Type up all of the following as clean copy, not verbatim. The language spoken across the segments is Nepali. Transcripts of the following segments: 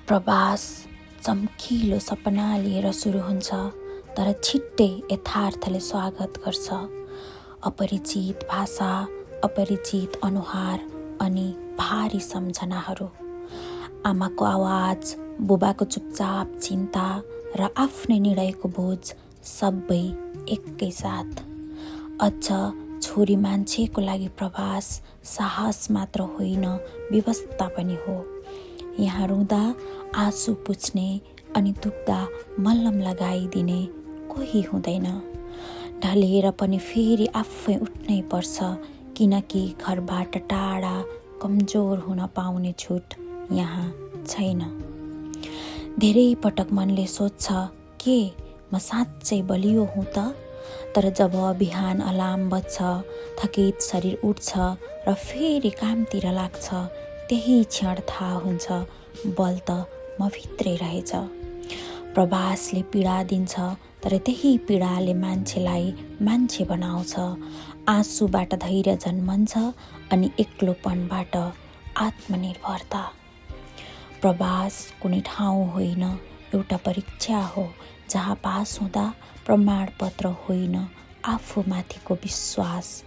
प्रवास चम्किलो सपना लिएर सुरु हुन्छ, तर छिट्टै यथार्थले स्वागत गर्छ। अपरिचित भाषा, अपरिचित अनुहार अनि भारी सम्झनाहरू। आमाको आवाज, बुबाको चुपचाप चिन्ता र आफ्नै निर्णयको बोझ सबै एकैसाथ। अझ छोरी मान्छेको लागि प्रवास साहस मात्र होइन, व्यवस्था पनि हो। यहाँ रुँदा आँसु पुछ्ने अनि दुख्दा मल्लम लगाइदिने कोही हुँदैन। ढलेर पनि फेरि आफै उठ्नै पर्छ, किनकि घरबाट टाढा कमजोर हुन पाउने छुट यहाँ छैन। धेरै पटक मनले सोध्छ, के म साँच्चै बलियो हुँ त? तर जब बिहान अलार्म बज्छ, थकित शरीर उठ्छ र फेरि कामतिर लाग्छ, त्यही क्षण थाहा हुन्छ बल त म भित्रै रहेछ। प्रवासले पीडा दिन्छ, तर त्यही पीडाले मान्छेलाई मान्छे बनाउँछ। आँसुबाट धैर्य जन्मन्छ अनि एक्लोपनबाट आत्मनिर्भरता। प्रवास कुनै ठाउँ होइन, एउटा परीक्षा हो, जहाँ पास हुँदा प्रमाणपत्र होइन, आफूमाथिको विश्वास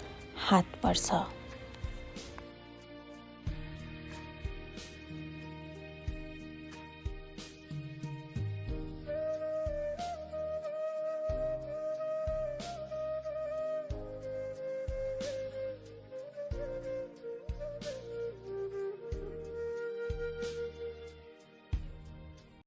हात पर्छ।